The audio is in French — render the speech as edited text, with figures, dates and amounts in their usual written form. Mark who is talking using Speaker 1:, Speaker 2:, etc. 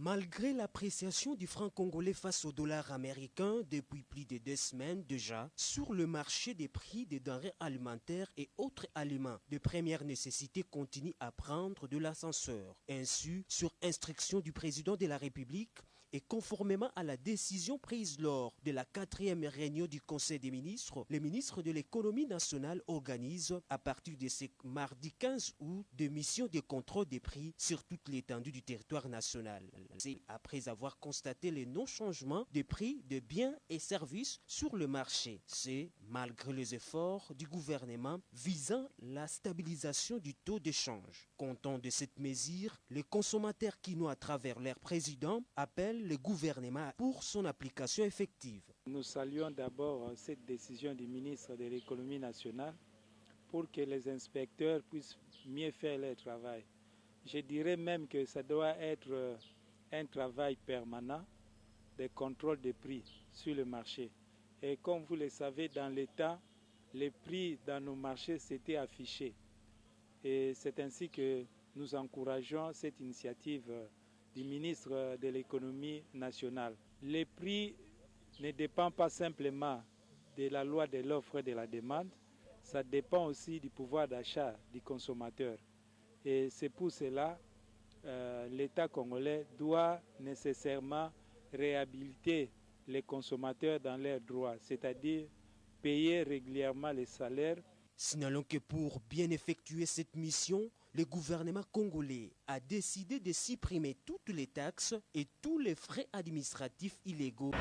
Speaker 1: Malgré l'appréciation du franc congolais face au dollar américain depuis plus de 2 semaines déjà, sur le marché des prix des denrées alimentaires et autres aliments de première nécessité continuent à prendre de l'ascenseur. Ainsi, sur instruction du président de la République, et conformément à la décision prise lors de la 4e réunion du Conseil des ministres, les ministres de l'économie nationale organisent à partir de ce mardi 15 août des missions de contrôle des prix sur toute l'étendue du territoire national. C'est après avoir constaté les non-changements des prix de biens et services sur le marché. C'est malgré les efforts du gouvernement visant la stabilisation du taux d'échange. Comptant de cette mesure, les consommateurs quinois à travers leur président appellent le gouvernement pour son application effective.
Speaker 2: Nous saluons d'abord cette décision du ministre de l'économie nationale pour que les inspecteurs puissent mieux faire leur travail. Je dirais même que ça doit être un travail permanent de contrôle des prix sur le marché. Et comme vous le savez, dans l'État, les prix dans nos marchés s'étaient affichés. Et c'est ainsi que nous encourageons cette initiative du ministre de l'économie nationale. Les prix ne dépendent pas simplement de la loi de l'offre et de la demande, ça dépend aussi du pouvoir d'achat du consommateur. Et c'est pour cela que l'État congolais doit nécessairement réhabiliter les consommateurs dans leurs droits, c'est-à-dire payer régulièrement les salaires.
Speaker 1: Signalons que pour bien effectuer cette mission, le gouvernement congolais a décidé de supprimer toutes les taxes et tous les frais administratifs illégaux.